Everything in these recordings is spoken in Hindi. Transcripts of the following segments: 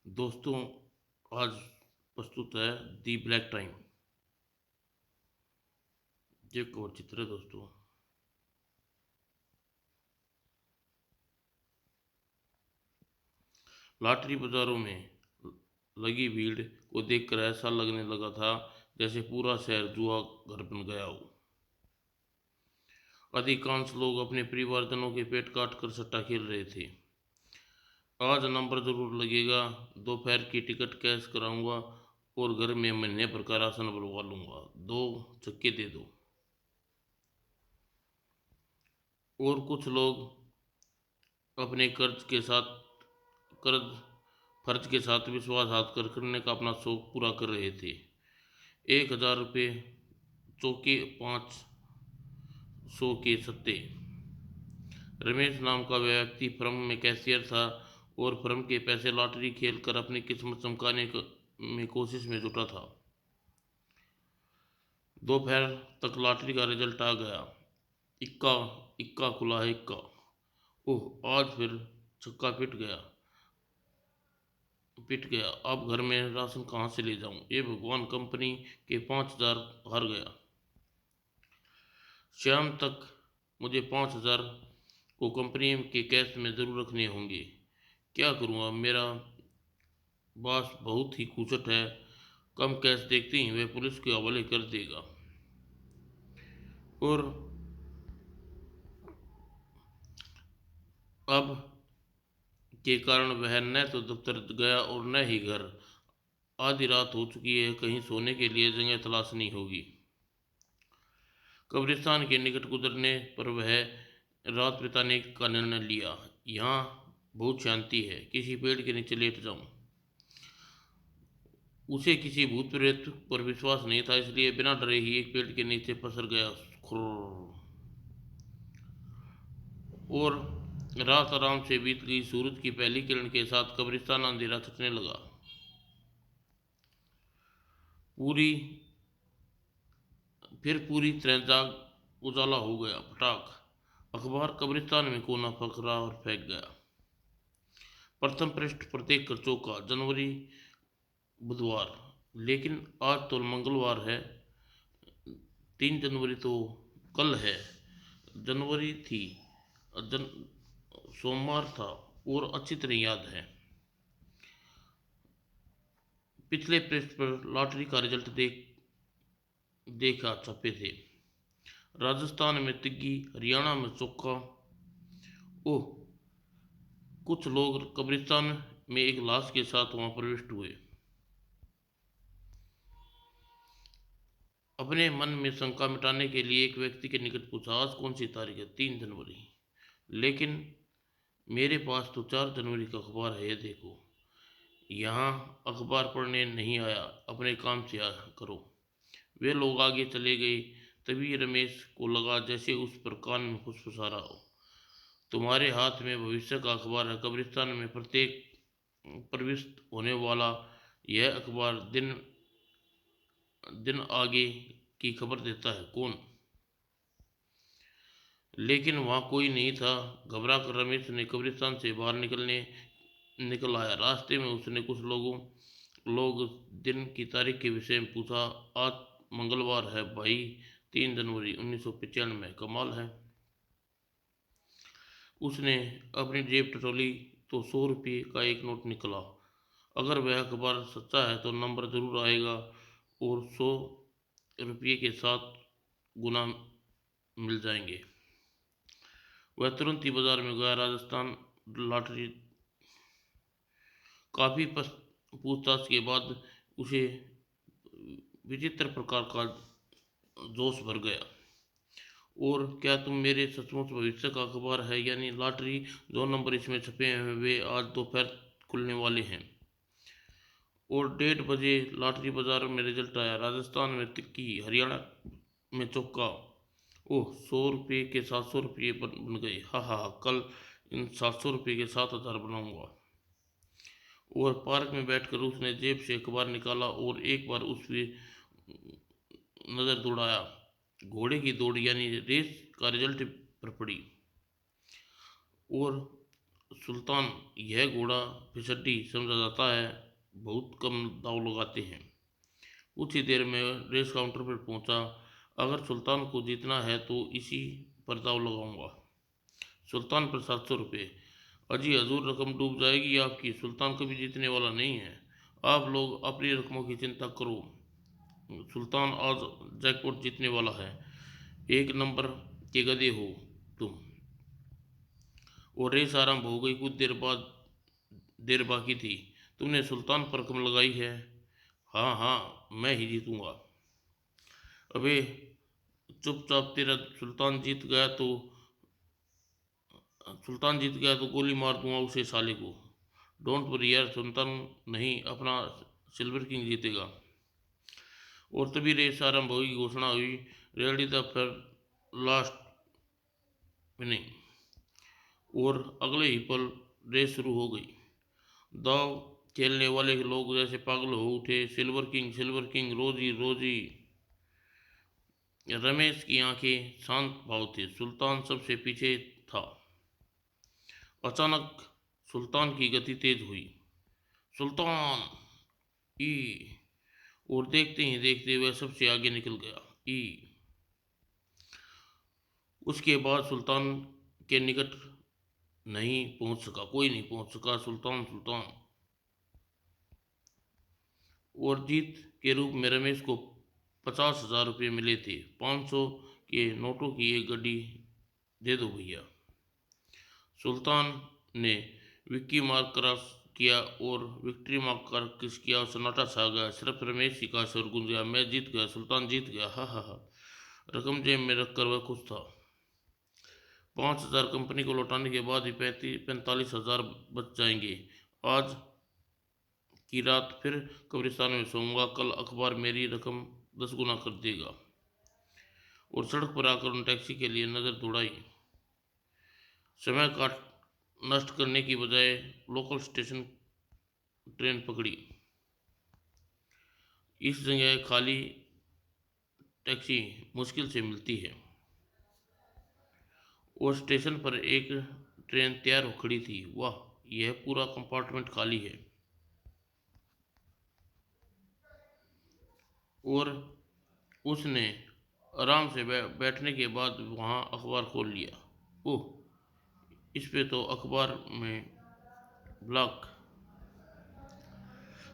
दोस्तों, आज प्रस्तुत है दी ब्लैक टाइम। ये एक और चित्र है दोस्तों। लॉटरी बाजारों में लगी भीड़ को देखकर ऐसा लगने लगा था जैसे पूरा शहर जुआ घर बन गया हो। अधिकांश लोग अपने परिवारजनों के पेट काट कर सट्टा खेल रहे थे। आज नंबर जरूर लगेगा, दोपहर की टिकट कैश कराऊंगा और घर में महीने भर का राशन बनवा लूंगा। दो छक्के दे दो। और कुछ लोग अपने कर्ज फर्ज के साथ विश्वासघात करने का अपना शौक पूरा कर रहे थे। 1,000 रुपये चौके 500 के सट्टे। रमेश नाम का व्यक्ति फर्म में कैशियर था और फर्म के पैसे लॉटरी खेल कर अपनी किस्मत चमकाने में कोशिश में जुटा था। दोपहर तक लॉटरी का रिजल्ट आ गया। इक्का इक्का खुला है, इक्का। ओह, आज फिर छक्का पिट गया। अब घर में राशन कहाँ से ले जाऊं? ये भगवान, कंपनी के 5,000 हार गया। शाम तक मुझे 5,000 को कंपनी के कैश में जरूर रखने होंगे। क्या करूँ अब? मेरा बॉस बहुत ही कुचट है। कम कैश देखते ही वह पुलिस के हवाले कर देगा। और अब के कारण वह न तो दफ्तर गया और न ही घर। आधी रात हो चुकी है, कहीं सोने के लिए जगह तलाशनी होगी। कब्रिस्तान के निकट गुजरने पर वह रात बिताने का निर्णय लिया। यहाँ बहुत शांति है, किसी पेड़ के नीचे लेट जाऊं। उसे किसी भूत प्रेत पर विश्वास नहीं था, इसलिए बिना डरे ही एक पेड़ के नीचे पसर गया। और रात आराम से बीत गई। सूरज की पहली किरण के साथ कब्रिस्तान अंधेरा छटने लगा। पूरी पूरी तरह जाग उजाला हो गया। फटाक अखबार कब्रिस्तान में कोना फकरा और फेंक गया। प्रथम पृष्ठ पर देखकर चौंका। जनवरी, बुधवार। लेकिन आज तो मंगलवार है। 3 जनवरी तो कल है। जनवरी थी, जन सोमवार था और अच्छी तरह याद है। पिछले पृष्ठ पर लॉटरी का रिजल्ट देखा छपे थे। राजस्थान में तिग्गी, हरियाणा में चौका। ओह, कुछ लोग कब्रिस्तान में एक लाश के साथ वहां प्रविष्ट हुए। अपने मन में शंका मिटाने के लिए एक व्यक्ति के निकट पूछा, आज कौन सी तारीख है? 3 जनवरी। लेकिन मेरे पास तो 4 जनवरी का अखबार है, ये देखो। यहाँ अखबार पढ़ने नहीं आया, अपने काम से करो। वे लोग आगे चले गए। तभी रमेश को लगा जैसे उस पर कान में फुसफुसा रहा हो। तुम्हारे हाथ में भविष्य का अखबार है। कब्रिस्तान में प्रत्येक प्रविष्ट होने वाला यह अखबार दिन दिन आगे की खबर देता है। कौन? लेकिन वहां कोई नहीं था। घबरा कर रमेश ने कब्रिस्तान से बाहर निकल आया। रास्ते में उसने कुछ लोग दिन की तारीख के विषय में पूछा। आज मंगलवार है भाई, 3 जनवरी 1995। कमाल है। उसने अपनी जेब टटोली तो 100 रुपये का एक नोट निकला। अगर वह अखबार सच्चा है तो नंबर जरूर आएगा और 100 रुपये के साथ गुना मिल जाएंगे। वह तुरंत ही बाजार में गया। राजस्थान लॉटरी। काफी पूछताछ के बाद उसे विचित्र प्रकार का जोश भर गया। और क्या तुम मेरे सचमुच भविष्य का अखबार है? यानी लॉटरी जो नंबर इसमें छपे हैं वे आज दोपहर खुलने वाले हैं। और 1:30 बजे लॉटरी बाजार में रिजल्ट आया। राजस्थान में तिक्की, हरियाणा में चौका। ओह, 100 रुपये के 700 रुपये बन गए। हा हा, कल इन 700 रुपये के 7,000 बनाऊंगा। और पार्क में बैठकर उसने जेब से अखबार निकाला और एक बार उस पर नजर दौड़ाया। घोड़े की दौड़ यानी रेस का रिजल्ट पर पड़ी। और सुल्तान, यह घोड़ा फिसड्डी समझा जाता है, बहुत कम दाव लगाते हैं। कुछ ही देर में रेस काउंटर पर पहुंचा। अगर सुल्तान को जीतना है तो इसी पर दाव लगाऊंगा। सुल्तान पर 700 रुपये। अजी हजूर, रकम डूब जाएगी आपकी। सुल्तान कभी जीतने वाला नहीं है, आप लोग अपनी रकमों की चिंता करो। सुल्तान आज जैकपॉट जीतने वाला है। एक नंबर के गधे हो तुम। और रेस आरंभ हो गई। कुछ देर बाकी थी। तुमने सुल्तान पर रकम लगाई है? हाँ हाँ, मैं ही जीतूंगा। अबे चुपचाप, तेरा सुल्तान जीत गया तो गोली मार दूंगा उसे साले को। डोंट वरी यार, सुल्तान नहीं, अपना सिल्वर किंग जीतेगा। और तभी रेस आरंभ हुई। घोषणा हुई, ready the for last winning. और अगले ही पल रेस शुरू हो गई। दाव खेलने वाले लोग जैसे पागल हो उठे। सिल्वर किंग, रोजी रोजी। रमेश की आंखें शांत भाव थे। सुल्तान सबसे पीछे था। अचानक सुल्तान की गति तेज हुई। सुल्तान ई। और देखते ही देखते वह सबसे आगे निकल गया। ई। उसके बाद सुल्तान के निकट नहीं पहुंच सका, कोई नहीं पहुंच सका। सुल्तान सुल्तान। और जीत के रूप में रमेश को 50,000 रुपये मिले थे। 500 के नोटों की एक गड्डी दे दो भैया। सुल्तान ने विक्की मार्क क्रॉस किया और विक्ट्री मार्क कर किस किया और सन्नाटा छा गया। सिर्फ रमेश ही का स्वर गूंज गया, मैं जीत गया, सुल्तान जीत गया, हा हा हा। रकम जेब में रखकर वह खुश था। 5,000 कंपनी को लौटाने के बाद ही 45,000 बच जाएंगे। आज की रात फिर कब्रिस्तान में सोऊंगा। कल अखबार मेरी रकम 10 गुना कर देगा। और सड़क पर आकर उन टैक्सी के लिए नज़र दौड़ाई। समय काट नष्ट करने की बजाय लोकल स्टेशन ट्रेन पकड़ी। इस जगह खाली टैक्सी मुश्किल से मिलती है। और स्टेशन पर एक ट्रेन तैयार हो खड़ी थी। वाह, यह पूरा कंपार्टमेंट खाली है। और उसने आराम से बैठने के बाद वहाँ अखबार खोल लिया। ओह, इस पे तो अखबार में ब्लॉक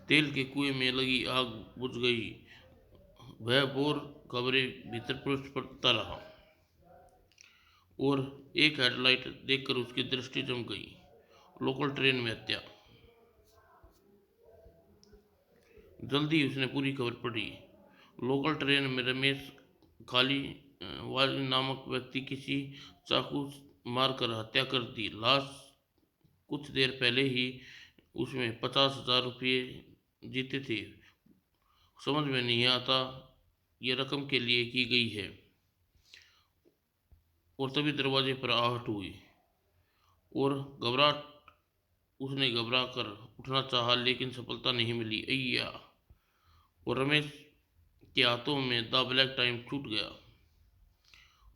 तेल के कुएं में लगी आग बुझ गई। वह बोर खबरें भीतर पृष्ठ पड़ता रहा। और एक हेडलाइट देखकर उसकी दृष्टि जम गई। लोकल ट्रेन में हत्या। जल्दी उसने पूरी खबर पढ़ी। लोकल ट्रेन में रमेश खाली वाली नामक व्यक्ति किसी चाकू मारकर हत्या कर दी। लाश कुछ देर पहले ही उसमें 50,000 रुपये जीते थे। समझ में नहीं आता ये रकम के लिए की गई है। और तभी दरवाजे पर आहट हुई। और घबराहट उसने घबरा कर उठना चाहा, लेकिन सफलता नहीं मिली। अय्या। और रमेश के हाथों में द ब्लैक टाइम छूट गया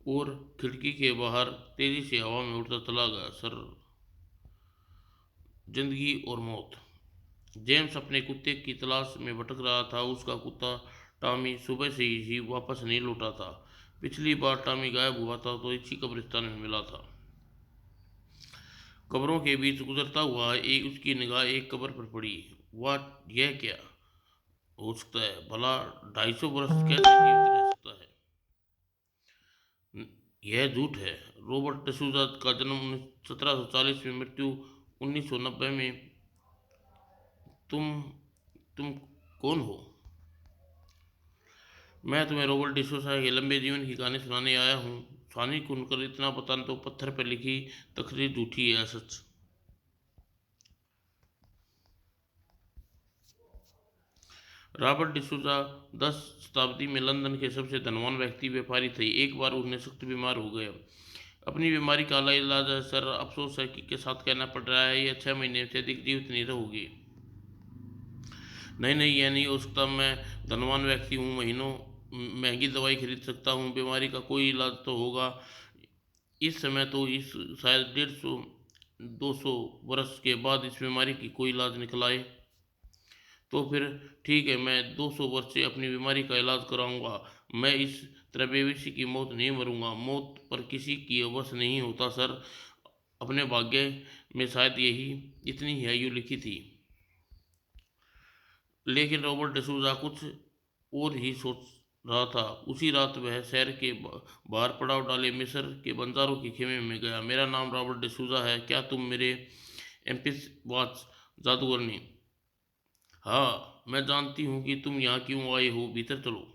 और खिड़की के बाहर तेजी से हवा में उड़ता चला गया। सर, जिंदगी और मौत। जेम्स अपने कुत्ते की तलाश में भटक रहा था। उसका कुत्ता टॉमी सुबह से ही वापस नहीं लौटा था। पिछली बार टॉमी गायब हुआ था तो इसी कब्रिस्तान में मिला था। कब्रों के बीच गुजरता हुआ उसकी निगाह एक कब्र पर पड़ी। वाह, यह क्या हो सकता है भला? 250 बरस कैसे जीवित रह सकता है? यह झूठ है। रॉबर्ट डिसूजा का जन्म 1740 में, मृत्यु 1990 में। तुम तुम कौन हो? मैं तुम्हें रॉबर्ट डिसूजा के लंबे जीवन की कहानी सुनाने आया हूँ। सानी सुनकर इतना बता तो पत्थर पर लिखी तकरीर झूठी है सच। रॉबर्ट डिसूजा 10 शताब्दी में लंदन के सबसे धनवान व्यक्ति व्यापारी थे। एक बार उन्हें सख्त बीमार हो गए। अपनी बीमारी का इलाज है सर, अफसोस है कि के साथ कहना पड़ रहा है, यह 6 महीने से अधिक जीवित नहीं रहोगी। नहीं नहीं, यह नहीं हो सकता। मैं धनवान व्यक्ति हूँ, महीनों महंगी दवाई खरीद सकता हूँ, बीमारी का कोई इलाज तो होगा। इस समय तो इस शायद 150 200 वर्ष के बाद इस बीमारी की कोई इलाज निकल आए तो फिर ठीक है, मैं 200 वर्ष से अपनी बीमारी का इलाज कराऊंगा। मैं इस तरह बेवसी की मौत नहीं मरूंगा। मौत पर किसी की वश नहीं होता सर। अपने भाग्य में शायद यही इतनी ही आयु लिखी थी। लेकिन रॉबर्ट डिसूजा कुछ और ही सोच रहा था। उसी रात वह शहर के बाहर पड़ाव डाले मिस्र के बंजारों के खेमे में गया। मेरा नाम रॉबर्ट डिसूजा है, क्या तुम मेरे एम्पिस वॉच जादूगरनी? हाँ, मैं जानती हूँ कि तुम यहाँ क्यों आए हो। भीतर चलो।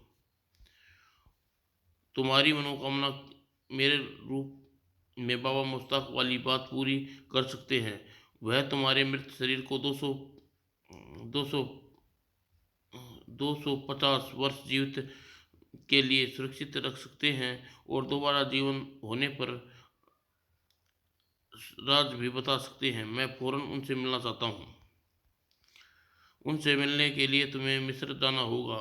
तुम्हारी मनोकामना मेरे रूप में बाबा मुश्ताक वाली बात पूरी कर सकते हैं। वह तुम्हारे मृत शरीर को 200 250 वर्ष जीवित के लिए सुरक्षित रख सकते हैं और दोबारा जीवन होने पर राज भी बता सकते हैं। मैं फौरन उनसे मिलना चाहता हूँ। उनसे मिलने के लिए तुम्हें मिस्र जाना होगा।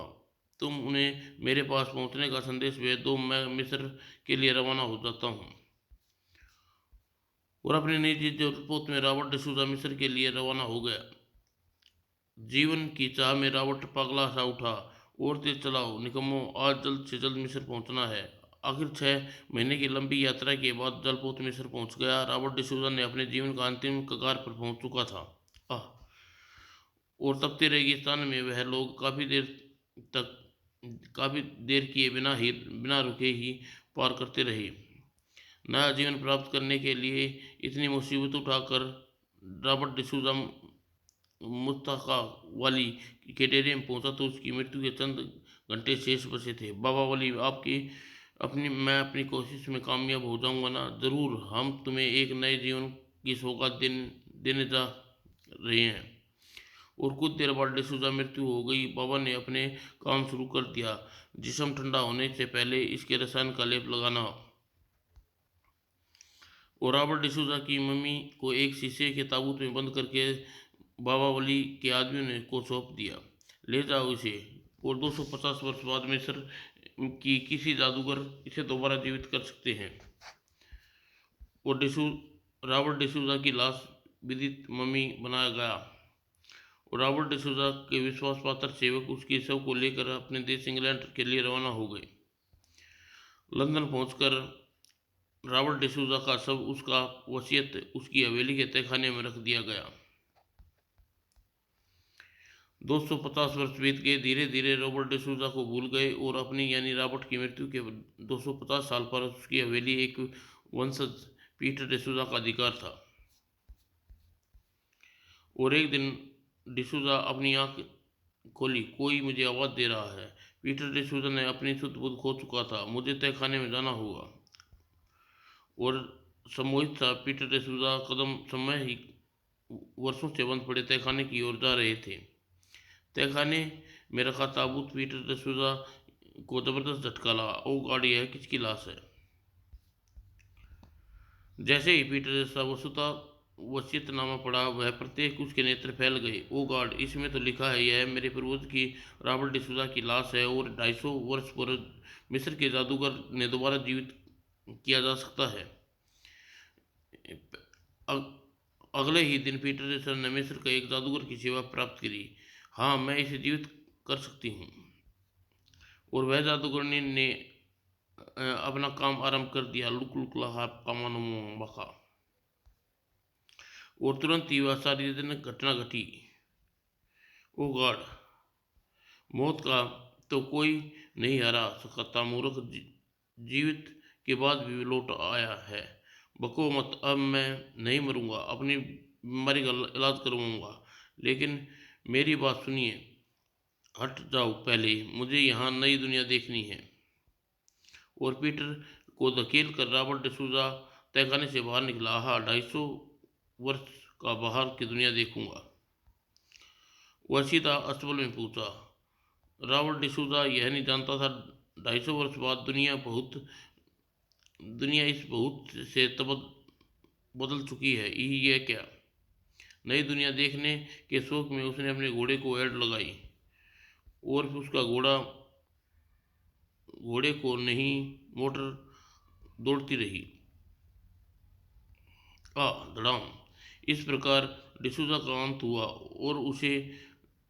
तुम उन्हें मेरे पास पहुंचने का संदेश भेज दो। मैं मिस्र के लिए रवाना हो जाता हूँ। और अपने निजी जलपोत में रॉबर्ट डिसूजा मिस्र के लिए रवाना हो गया। जीवन की चाह में रॉबर्ट पगला सा उठा। और तेज चलाओ निकम्मो, आज जल्द से जल्द मिस्र पहुंचना है। आखिर 6 महीने की लंबी यात्रा के बाद जलपोत मिस्र पहुंच गया। रॉबर्ट डिसूजा ने अपने जीवन का अंतिम कगार पर पहुंच चुका था। आह, और तपते रेगिस्तान में वह लोग तक काफ़ी देर किए बिना रुके ही पार करते रहे। नया जीवन प्राप्त करने के लिए इतनी मुसीबत उठाकर रॉबर्ट डिसूजा मुस्तफा वाली कैटेरिया में पहुंचा तो उसकी मृत्यु के चंद घंटे शेष बचे थे। बाबा वली, आपकी मैं अपनी कोशिश में कामयाब हो जाऊंगा ना? ज़रूर। हम तुम्हें एक नए जीवन की सौगात देने जा रहे हैं। और कुछ देर बाद डिसूजा मृत्यु हो गई। बाबा ने अपने काम शुरू कर दिया। जिस्म ठंडा होने से पहले इसके रसायन का लेप लगाना और रॉबर्ट डिसूजा की मम्मी को एक शीशे के ताबूत में बंद करके बाबा वली के आदमियों ने को सौंप दिया। ले जाओ इसे। और 250 वर्ष बाद मिस्र की किसी जादूगर इसे दोबारा जीवित कर सकते हैं। और रॉबर्ट डिसूजा की लाश विदित मम्मी बनाया गया और रॉबर्ट डिसूजा के विश्वास पात्र सेवक उसके शव को लेकर अपने देश इंग्लैंड के लिए रवाना हो गए। लंदन पहुंचकर रॉबर्ट डिसूजा का शव उसका वसीयत उसकी हवेली के तहखाने में रख दिया गया। 250 वर्ष बीत गए। धीरे धीरे रॉबर्ट डिसूजा को भूल गए और अपनी यानी रॉबर्ट की मृत्यु के 250 साल पर उसकी हवेली एक वंशज पीटर डिसूजा का अधिकार था। और एक दिन डिसूजा अपनी आंख खोली। कोई मुझे आवाज़ दे रहा है। पीटर डिसूजा ने अपनी शुद्ध बुद्ध खो चुका था। मुझे तहखाने में जाना होगा। और सम्मोहित था पीटर डिसूजा कदम समय ही वर्षों से बंद पड़े तहखाने की ओर जा रहे थे। तहखाने में रखा ताबूत पीटर डिसूजा को जबरदस्त झटका लगा। ओ गॉड, यह किसकी लाश है? जैसे ही पीटर डिसूजा वसुता वसीयतनामा पढ़ा, वह प्रत्येक उसके नेत्र फैल गए। ओ गॉड, इसमें तो लिखा है यह मेरे पूर्वज की रॉबर्ट डिसूजा की लाश है और 250 वर्ष पर मिस्र के जादूगर ने दोबारा जीवित किया जा सकता है। अगले ही दिन पीटर डिसूजा ने मिस्र का एक जादूगर की सेवा प्राप्त करी। हाँ, मैं इसे जीवित कर सकती हूँ। और वह जादूगरनी ने अपना काम आरंभ कर दिया। लुक लुक लहा कामानो बका। और तुरंत ही वह सारी घटना घटी। ओ गॉड, मौत का तो कोई नहीं हरा सकता। मूर्ख जीवित के बाद भी लौट आया है। बको मत, अब मैं नहीं मरूंगा। अपनी बीमारी का इलाज करवाऊंगा। लेकिन मेरी बात सुनिए। हट जाओ पहले, मुझे यहाँ नई दुनिया देखनी है। और पीटर को धकेल कर रॉबर्ट डिसूजा तहखाने से बाहर निकला। हाँ, 250 वर्ष का बाहर की दुनिया देखूंगा। वह सीधा अस्तबल में पहुंचा। रॉबर्ट डिसूजा यह नहीं जानता था 250 वर्ष बाद दुनिया इस बहुत से बदल चुकी है। यह क्या? नई दुनिया देखने के शौक में उसने अपने घोड़े को ऐड लगाई और उसका घोड़े को नहीं मोटर दौड़ती रही। धड़ाम। इस प्रकार डिसूजा का अंत हुआ और उसे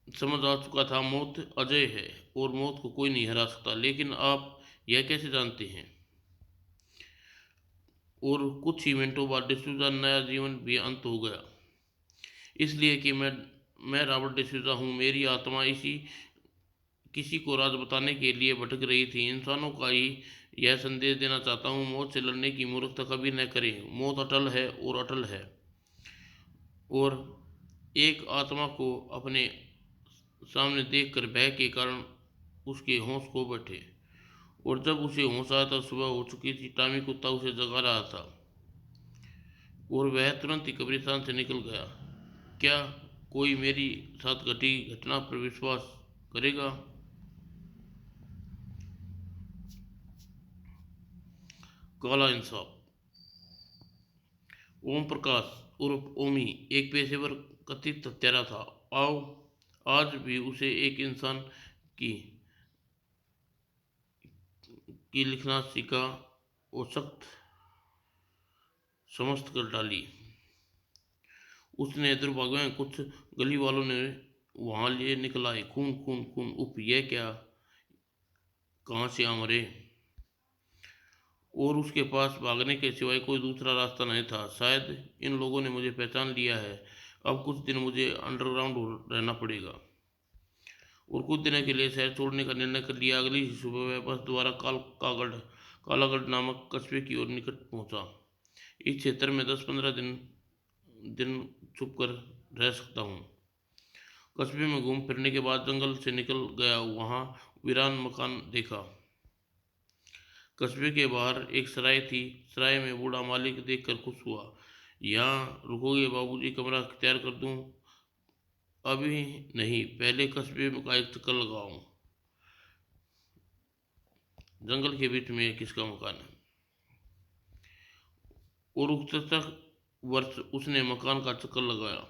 समझ आ चुका था मौत अजय है और मौत को कोई नहीं हरा सकता। लेकिन आप यह कैसे जानते हैं? और कुछ ही मिनटों बाद डिसूजा नया जीवन भी अंत हो गया, इसलिए कि मैं रॉबर्ट डिसूजा हूँ। मेरी आत्मा इसी किसी को राज बताने के लिए भटक रही थी। इंसानों का ही यह संदेश देना चाहता हूँ, मौत से लड़ने की मूर्खता कभी न करें। मौत अटल है और अटल है। और एक आत्मा को अपने सामने देखकर भय के कारण उसके होश खो बैठे, और जब उसे होश आया तो सुबह हो चुकी थी। टॉमी कुत्ता उसे जगा रहा था और वह तुरंत ही कब्रिस्तान से निकल गया। क्या कोई मेरी साथ घटी घटना पर विश्वास करेगा? काला इंसाफ। ओम प्रकाश उर्फ ओमी एक पेशेवर कथित हत्यारा था। आओ आज भी उसे एक इंसान की लिखना सीखा और सख्त समस्त कर डाली। उसने दुर्भाग्य में कुछ गली वालों ने वहां लिए निकलाए। खून खून खून, उप यह क्या, कहाँ से आ मरे? और उसके पास भागने के सिवाय कोई दूसरा रास्ता नहीं था। शायद इन लोगों ने मुझे पहचान लिया है। अब कुछ दिन मुझे अंडरग्राउंड रहना पड़ेगा। और कुछ दिनों के लिए शहर छोड़ने का निर्णय कर लिया। अगली ही सुबह वह बस द्वारा कालागढ़ नामक कस्बे की ओर निकट पहुंचा। इस क्षेत्र में 10-15 दिन दिन छुप कर रह सकता हूँ। कस्बे में घूम फिरने के बाद जंगल से निकल गया। वहाँ वीरान मकान देखा। कस्बे के बाहर एक सराय थी। सराय में बूढ़ा मालिक देखकर खुश हुआ। यहाँ रुकोगे बाबूजी, कमरा तैयार कर दूँ? अभी नहीं, पहले कस्बे का एक चक्कर लगाऊं। जंगल के बीच में किसका मकान है? और उकतक वर्ष उसने मकान का चक्कर लगाया।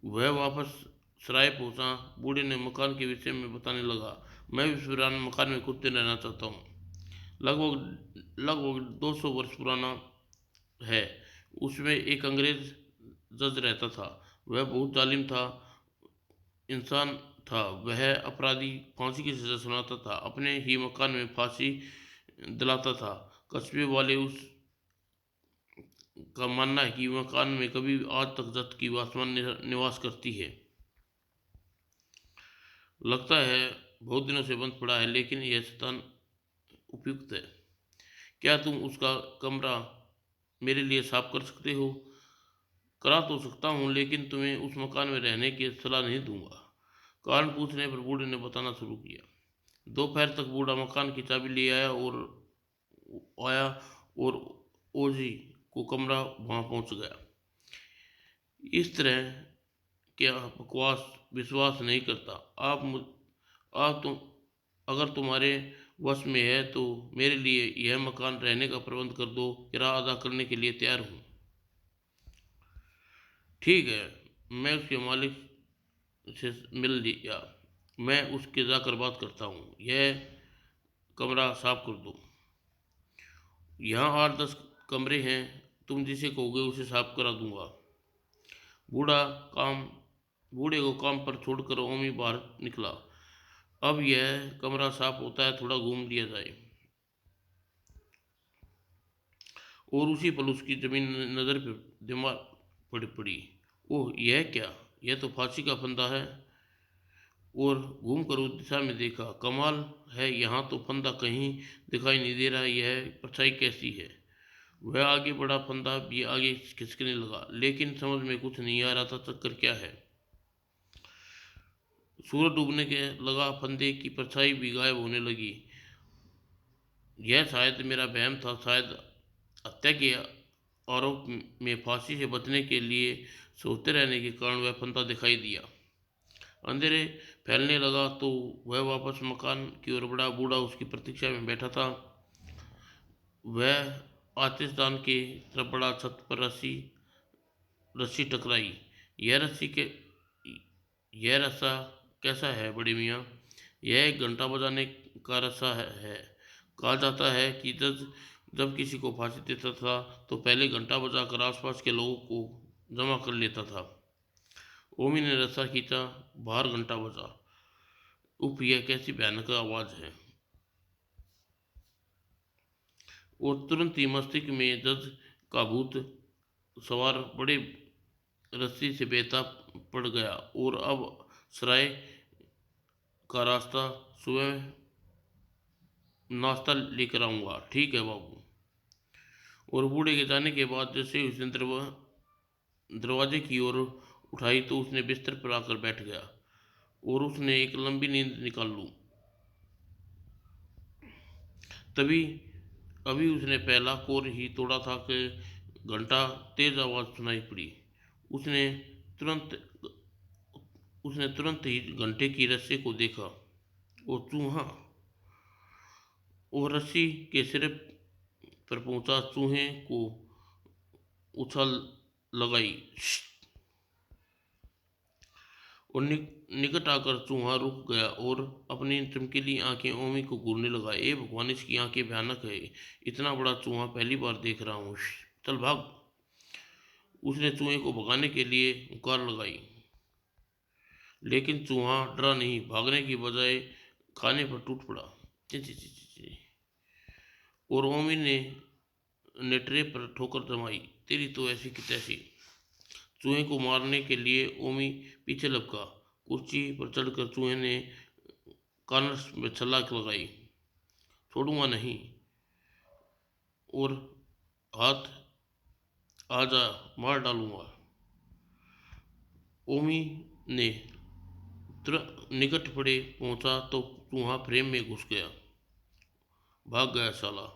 वह वापस सराय पहुंचा। बूढ़े ने मकान के विषय में बताने लगा। मैं इस वीरान मकान में कुछ दिन रहना चाहता हूँ। लगभग लगभग 200 वर्ष पुराना है। उसमें एक अंग्रेज जज रहता था। वह बहुत जालिम था इंसान था। वह अपराधी फांसी की सजा सुनाता था, अपने ही मकान में फांसी दिलाता था। कस्बे वाले उस का मानना है कि मकान में कभी आज तक जत की आत्मा निवास करती है। लगता है बहुत दिनों से बंद पड़ा है, लेकिन यह स्थान उपयुक्त है। क्या तुम उसका कमरा मेरे लिए साफ कर सकते हो? करा तो सकता हूँ, लेकिन तुम्हें उस मकान में रहने की सलाह नहीं दूंगा। कारण पूछने पर बूढ़े ने बताना शुरू किया। दोपहर तक बूढ़ा मकान की चाबी ले आया और ओजी को कमरा वहां पहुंच गया। इस तरह क्या बकवास विश्वास नहीं करता। आप तुम अगर तुम्हारे वश में है तो मेरे लिए यह मकान रहने का प्रबंध कर दो। किराया अदा करने के लिए तैयार हूँ। ठीक है, मैं उसके मालिक से मिल लिया। मैं उसके जाकर बात करता हूँ। यह कमरा साफ कर दो। यहाँ 8-10 कमरे हैं, तुम जिसे कहोगे उसे साफ करा दूंगा। बूढ़ा काम बूढ़े को काम पर छोड़कर ओमी बाहर निकला। अब यह कमरा साफ होता है, थोड़ा घूम लिया जाए। और उसी पल उसकी जमीन नजर पर दीवार पड़ी। ओह, यह क्या? यह तो फांसी का फंदा है। और घूमकर उस दिशा में देखा। कमाल है, यहाँ तो फंदा कहीं दिखाई नहीं दे रहा। यह परछाई कैसी है? वह आगे बढ़ा। फंदा भी आगे खिसकने लगा, लेकिन समझ में कुछ नहीं आ रहा था चक्कर क्या है। सूरज डूबने के लगा, फंदे की परछाई भी गायब होने लगी। यह शायद मेरा वहम था। शायद हत्या के आरोप में फांसी से बचने के लिए सोते रहने के कारण वह फंदा दिखाई दिया। अंधेरे फैलने लगा तो वह वापस मकान की ओर बढ़ा। बूढ़ा उसकी प्रतीक्षा में बैठा था। वह आतिशदान की तरफ बढ़ा। छत पर रस्सी रस्सी टकराई। यह रस्सी के यह रस्सा कैसा है बड़े मियाँ? यह एक घंटा बजाने का रस्सा है। कहा जाता है कि जब किसी को फांसी देता था तो पहले घंटा बजाकर आसपास के लोगों को जमा कर लेता था। ओमी ने रस्सा खींचा, बाहर घंटा बजा। उफ, यह कैसी भयानक आवाज है। और तुरंत ही मस्तिष्क में जज का भूत सवार बड़े रस्सी से बेताब पड़ गया। और अब सराय का रास्ता, सुबह नाश्ता लेकर आऊँगा। ठीक है बाबू। और बूढ़े के जाने के बाद जैसे ही उसने दरवाजे की ओर उठाई तो उसने बिस्तर पर आकर बैठ गया और उसने एक लंबी नींद निकाल लूँ। तभी अभी उसने पहला कोर ही तोड़ा था कि घंटा तेज आवाज़ सुनाई पड़ी। उसने तुरंत उसने तुरंत ही घंटे की रस्सी को देखा। वो चूहा और रस्सी के सिर पर पहुंचा। चूहे को उछाल लगाई और निकट आकर चूहा रुक गया और अपनी चमकीली आंखें ओमी को घूरने लगा। ए भगवान, इसकी आंखें भयानक है। इतना बड़ा चूहा पहली बार देख रहा हूँ। चल भाग। उसने चूहे को भगाने के लिए हुंकार लगाई, लेकिन चूहा डरा नहीं। भागने की बजाय खाने पर टूट पड़ा। ची ची ची ची ची। और ओमी ने ट्रे पर ठोकर जमाई। तेरी तो ऐसी की तैसी। चूहे को मारने के लिए ओमी पीछे लपका। कुर्सी पर चढ़कर चूहे ने कानस में छलांग लगाई। छोड़ूंगा नहीं। और हाथ आजा, मार डालूंगा। ओमी ने निकट पड़े पहुंचा तो चूहा फ्रेम में घुस गया। भाग गया साला।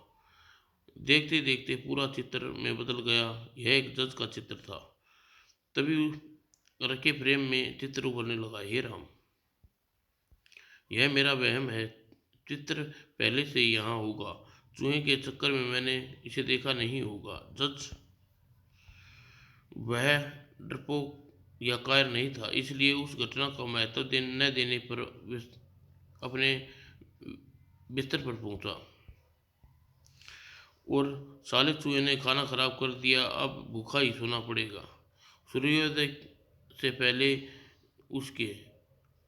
देखते देखते पूरा चित्र में बदल गया। यह एक जज का चित्र था। तभी रखे फ्रेम में चित्र उभरने लगा। हे राम, यह मेरा वहम है। चित्र पहले से ही यहाँ होगा। चूहे के चक्कर में मैंने इसे देखा नहीं होगा। जज वह डरपोक या कायर नहीं था, इसलिए उस घटना का महत्व न देने पर अपने बिस्तर पर पहुंचा। और साले चूहे ने खाना खराब कर दिया। अब भूखा ही सोना पड़ेगा। सूर्योदय से पहले उसके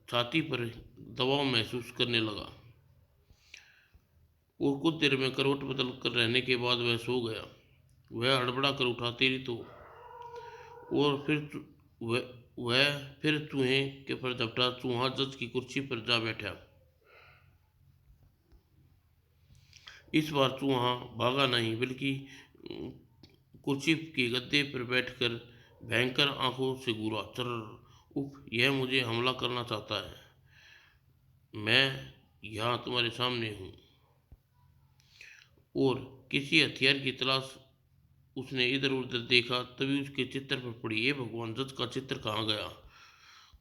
छाती पर दबाव महसूस करने लगा और कुछ देर में करवट बदल कर रहने के बाद वह सो गया। वह हड़बड़ा कर उठा। तेरी तो। और वह फिर चूहे के पर झपटा। चूहा जज की कुर्सी पर जा बैठा। इस बार चूहा भागा नहीं, बल्कि कुर्सी के गद्दे पर बैठकर भयंकर आंखों से घूरा। चर। उफ, यह मुझे हमला करना चाहता है। मैं यहाँ तुम्हारे सामने हूँ। और किसी हथियार की तलाश उसने इधर उधर देखा। तभी उसके चित्र पर पड़ी। ये भगवान, जज का चित्र कहाँ गया?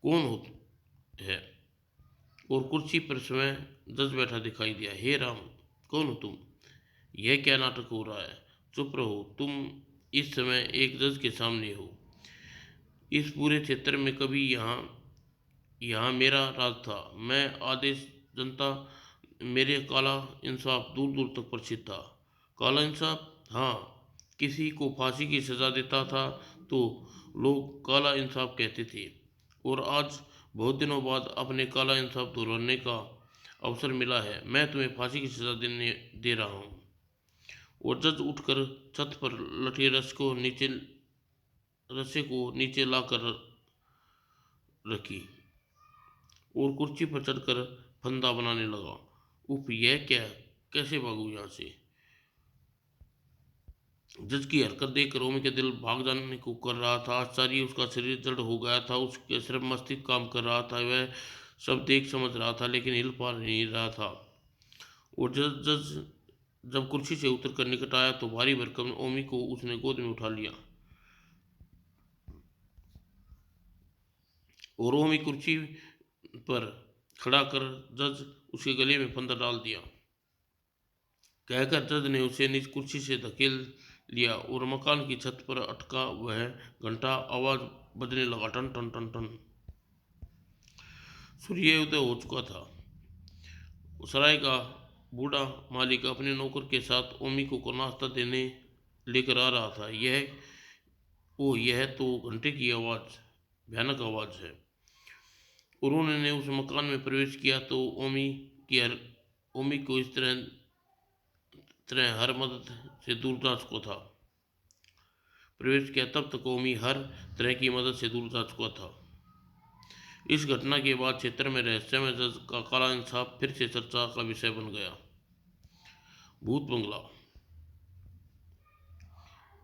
कौन हो है? और कुर्सी पर स्वयं जज बैठा दिखाई दिया। हे राम, कौन हो तुम? यह क्या नाटक हो रहा है? चुप रहो। तुम इस समय एक जज के सामने हो। इस पूरे क्षेत्र में कभी यहाँ यहाँ मेरा राज था। मैं आदेश जनता। मेरे काला इंसाफ दूर दूर तक प्रसिद्ध था। काला इंसाफ? हाँ। किसी को फांसी की सज़ा देता था तो लोग काला इंसाफ कहते थे। और आज बहुत दिनों बाद अपने काला इंसाफ दोहराने का अवसर मिला है। मैं तुम्हें फांसी की सज़ा दे रहा हूँ। और जज उठकर छत पर लटे रस्से को नीचे लाकर रखी और कुर्सी पर चढ़कर फंदा बनाने लगा। उफ, यह क्या? कैसे भागूं यहाँ से? जज की हरकत देख रोमी का दिल भाग जाने को कर रहा था। आश्चर्य, उसका शरीर जड़ हो गया था। उसके सिर्फ मस्तिष्क काम कर रहा था। वह सब देख समझ रहा था, लेकिन हिल पा नहीं रहा था। और जज जब कुर्सी से उतर कर निकट आया तो भारी भरकम ओमी को उसने गोद में उठा लिया। और ओमी कुर्सी पर खड़ा कर जज उसके गले में फंदा डाल दिया। कहकर जज ने उसे निज कुर्सी से धकेल लिया और मकान की छत पर अटका वह घंटा आवाज बजने लगा। टन टन टन टन। सूर्योदय हो चुका था। सराय का बूढ़ा मालिक अपने नौकर के साथ ओमी को नाश्ता देने लेकर आ रहा था। ओह, यह तो घंटे की आवाज़, भयानक आवाज़ है। और उन्होंने उस मकान में प्रवेश किया तो की हर ओमी को इस तरह हर मदद से दूर जा चुका था। प्रवेश किया तब तक ओमी हर तरह की मदद से दूर जा चुका था। इस घटना के बाद क्षेत्र में रहस्यमय जज का काला इंसाफ फिर से चर्चा का विषय बन गया। भूत बंगला।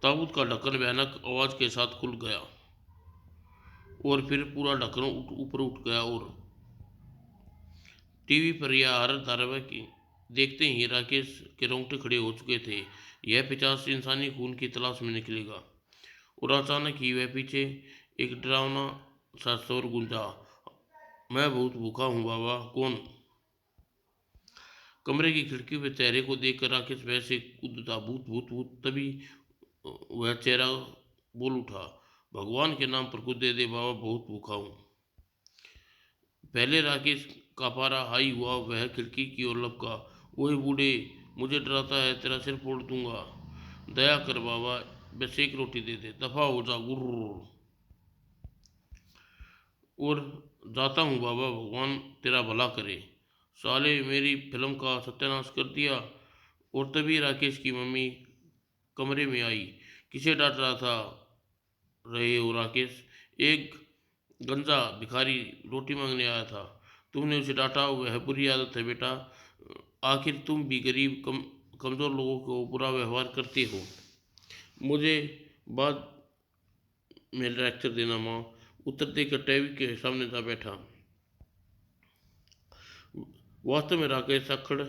ताबूत का ढक्कन भयानक आवाज के साथ खुल गया और फिर पूरा ढक्कन ऊपर उठ गया और टीवी पर यह हर धारावाहिक देखते ही राकेश के रोंगटे खड़े हो चुके थे। यह पिशाच इंसानी खून की तलाश में निकलेगा। और अचानक ही वह पीछे एक डरावना सा स्वर गूंजा, मैं बहुत भूखा हूँ बाबा। कौन? कमरे की खिड़की पे चेहरे को देखकर राकेश वैसे कूद उठा, भूत भूत भूत। तभी वह चेहरा बोल उठा, भगवान के नाम पर कुछ दे दे बाबा, बहुत भूखा हूँ। पहले राकेश का पारा हाई हुआ, वह खिड़की की ओर लपका, ओए बूढ़े, मुझे डराता है, तेरा सिर फोड़ दूंगा, दया कर बाबा, बस एक रोटी दे दे, दफा हो जा। गुर्र। और जाता हूँ बाबा, भगवान तेरा भला करे। साले, मेरी फिल्म का सत्यानाश कर दिया। और तभी राकेश की मम्मी कमरे में आई। किसे डांट रहा था रहे हो राकेश? एक गंजा भिखारी रोटी मांगने आया था, तुमने उसे डांटा, वह बुरी आदत है बेटा। आखिर तुम भी गरीब कमज़ोर लोगों को बुरा व्यवहार करते हो। मुझे बाद में लेक्चर देना माँ। उत्तर देकर टीवी के सामने जा बैठा। वास्तव में राकेश अक्खड़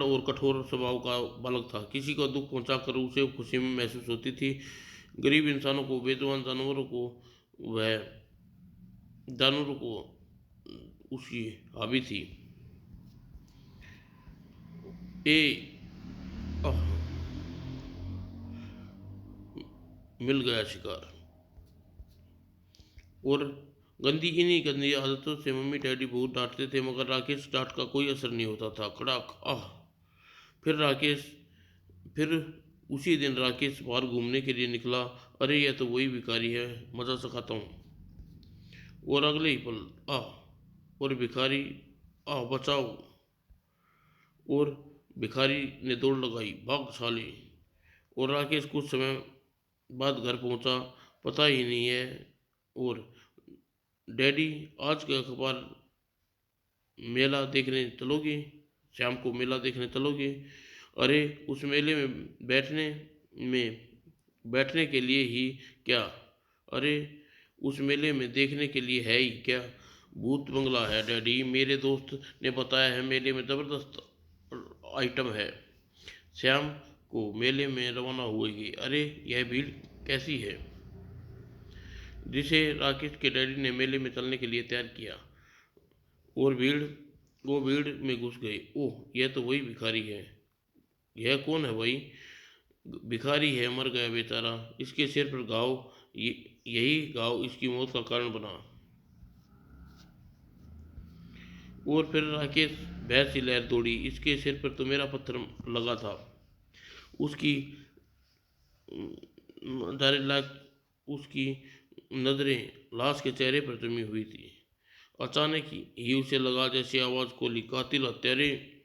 और कठोर स्वभाव का बालक था। किसी को दुख पहुंचाकर उसे खुशी में महसूस होती थी। गरीब इंसानों को, बेजुबान वह जानवरों को उसकी हावी थी। ए आह, मिल गया शिकार। और इन्हीं गंदी आदतों से मम्मी डैडी बहुत डांटते थे, मगर राकेश डांट का कोई असर नहीं होता था। कड़ाक आह। फिर राकेश फिर उसी दिन राकेश बाहर घूमने के लिए निकला। अरे, यह तो वही भिखारी है, मजा सिखाता हूँ। और अगले ही पल और भिखारी, बचाओ। और भिखारी ने दौड़ लगाई, भाग साले। और राकेश कुछ समय बाद घर पहुंचा, पता ही नहीं है। और डैडी, आज का अखबार मेला देखने चलोगे? शाम को मेला देखने चलोगे? अरे, उस मेले में बैठने के लिए ही क्या? अरे, उस मेले में देखने के लिए है ही क्या? भूत बंगला है डैडी, मेरे दोस्त ने बताया है, मेले में ज़बरदस्त आइटम है। शाम को मेले में रवाना हुएगी। अरे, यह भीड़ कैसी है जिसे राकेश के डैडी ने मेले में चलने के लिए तैयार किया। और वो भीड़ में घुस गई। ओह, यह तो वही भिखारी है। यह कौन है भाई? भिखारी है, मर गया बेचारा, इसके सिर पर घाव, यही घाव इसकी मौत का कारण बना। और फिर राकेश भैंस सी लहर दौड़ी, इसके सिर पर तो मेरा पत्थर लगा था। उसकी दारे लाख उसकी नजरें लाश के चेहरे पर जमी हुई थी। अचानक ही उसे लगा जैसे आवाज खोली, कातिल हत्यारे।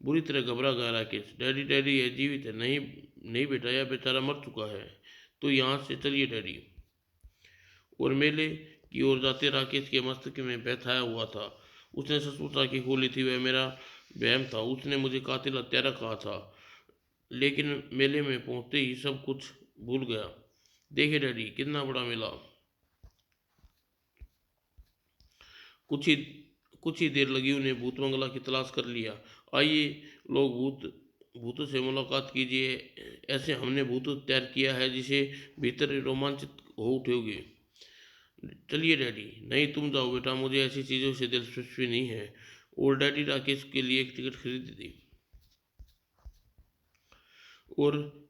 बुरी तरह घबरा गया राकेश। डैडी डैडी, ये जीवित है? नहीं नहीं बेटा, यह बेचारा मर चुका है। तो यहाँ से चलिए डैडी। और मेले की ओर जाते राकेश के मस्तक में बैठाया हुआ था। उसने सचमुच आंखें खोली थी, वह मेरा वहम था। उसने मुझे कातिल हत्यारा कहा था, लेकिन मेले में पहुंचते ही सब कुछ भूल गया। देखिए डैडी, कितना बड़ा मेला। कुछ ही कुछ ही देर लगी उन्हें भूत बंगला की तलाश कर लिया। आइए लोग, भूतों से मुलाकात कीजिए। ऐसे हमने भूत तैयार किया है जिसे भीतर रोमांचित हो उठोगे। चलिए डैडी। नहीं, तुम जाओ बेटा, मुझे ऐसी चीज़ों से दिलचस्पी नहीं है। और डैडी राकेश के लिए एक टिकट खरीद दी। और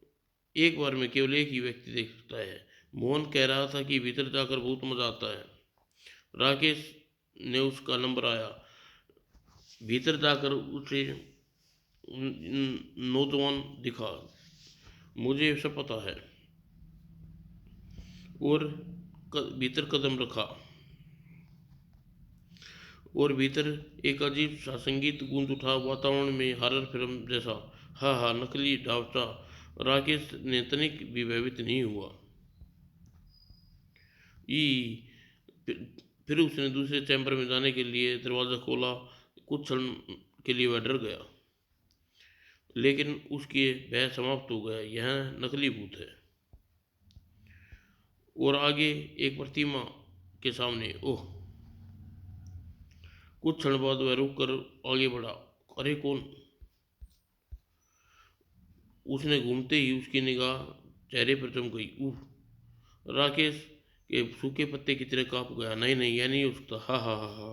एक बार में केवल एक ही व्यक्ति देख सकता है। मोहन कह रहा था कि भीतर जाकर बहुत मजा आता है। राकेश ने उसका नंबर आया। भीतर जाकर उसे नौजवान दिखा। मुझे सब पता है। और भीतर कदम रखा और भीतर एक अजीब सा संगीत गूंज उठा, वातावरण में हॉरर फिल्म जैसा। हाँ हाँ, नकली ढांचा। राकेश ने तनिक भी भयभीत नहीं हुआ। ई फिर फिर उसने दूसरे चैम्बर में जाने के लिए दरवाज़ा खोला। कुछ क्षण के लिए वह डर गया, लेकिन उसके भय समाप्त हो गया। यह नकली भूत है। और आगे एक प्रतिमा के सामने, ओह! कुछ क्षण बाद वह रुक कर आगे बढ़ा। अरे कौन? उसने घूमते ही उसकी निगाह चेहरे पर जम गई। उह! राकेश के सूखे पत्ते की तरह कांप गया। नहीं नहीं, यह नहीं हो सकता। हा हा हा हा।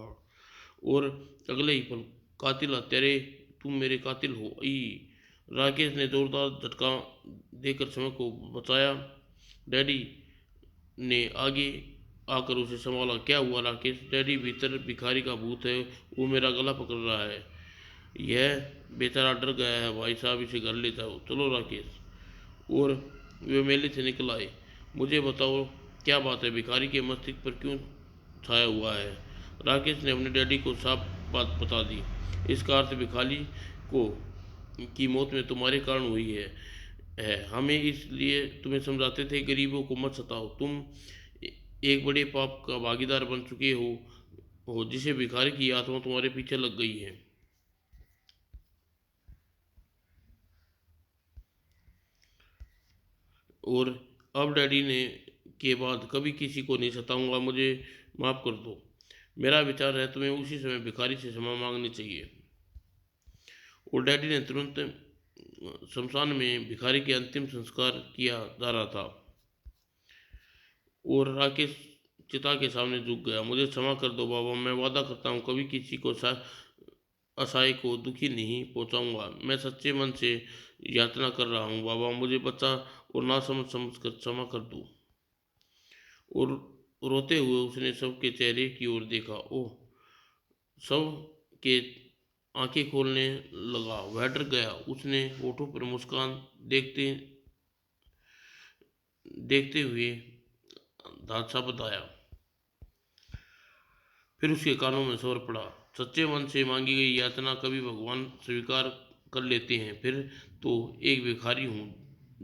और अगले ही पल, कातिल हत्यारे, तुम मेरे कातिल हो। ई! राकेश ने जोरदार झटका देकर समय को बचाया। डैडी ने आगे आकर उसे संभाला। क्या हुआ राकेश? डैडी, भीतर भिखारी का भूत है, वो मेरा गला पकड़ रहा है। यह बेचारा डर गया है भाई साहब, इसे घर ले जाओ। चलो राकेश। और वे मेले से निकल आए। मुझे बताओ क्या बात है, भिखारी के मस्तिष्क पर क्यों छाया हुआ है? राकेश ने अपने डैडी को साफ बात बता दी। इस कार से भिखारी को की मौत में तुम्हारे कारण हुई है। हमें इसलिए तुम्हें समझाते थे, गरीबों को मत सताओ। तुम एक बड़े पाप का भागीदार बन चुके हो जिसे भिखारी की आत्मा तुम्हारे पीछे लग गई है। और अब डैडी ने के बाद कभी किसी को नहीं सताऊंगा, मुझे माफ़ कर दो। मेरा विचार है तुम्हें उसी समय भिखारी से क्षमा मांगनी चाहिए। और डैडी ने तुरंत शमशान में भिखारी के अंतिम संस्कार किया जा रहा था। और राकेश चिता के सामने झुक गया। मुझे क्षमा कर दो बाबा, मैं वादा करता हूँ कभी किसी को असहाय को दुखी नहीं पहुँचाऊंगा। मैं सच्चे मन से याचना कर रहा हूँ बाबा, मुझे बच्चा और ना समझ समझ कर क्षमा कर दो। और रोते हुए उसने सबके चेहरे की ओर देखा। ओह! सब के आंखें खोलने लगा। वह डर गया। उसने होठों पर मुस्कान देखते देखते हुए धाचा बताया। फिर उसके कानों में स्वर पड़ा। सच्चे मन से मांगी गई याचना कभी भगवान स्वीकार कर लेते हैं। फिर तो एक भिखारी हूँ,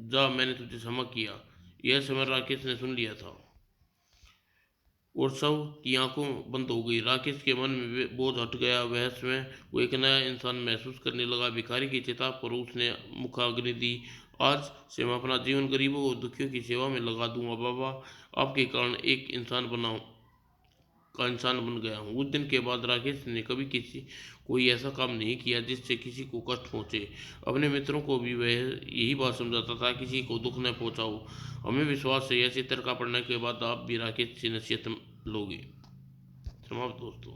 जा, मैंने तुझे क्षमा किया। यह समय राकेश ने सुन लिया था और सब की आंखों बंद हो गई। राकेश के मन में बोझ हट गया। वह स्वयं को एक नया इंसान महसूस करने लगा। भिखारी की चिता पर उसने मुखाग्नि दी। आज से मैं अपना जीवन गरीबों और दुखियों की सेवा में लगा दूंगा बाबा। आपके कारण एक इंसान बन गया हूँ। उस दिन के बाद राकेश ने कभी कोई ऐसा काम नहीं किया जिससे किसी को कष्ट पहुँचे। अपने मित्रों को भी वह यही बात समझाता था, किसी को दुख न पहुँचाओ। हमें विश्वास है ऐसे तर्क पढ़ने के बाद आप भी राकेश से नसीहत लोगे। समाप्त दोस्तों।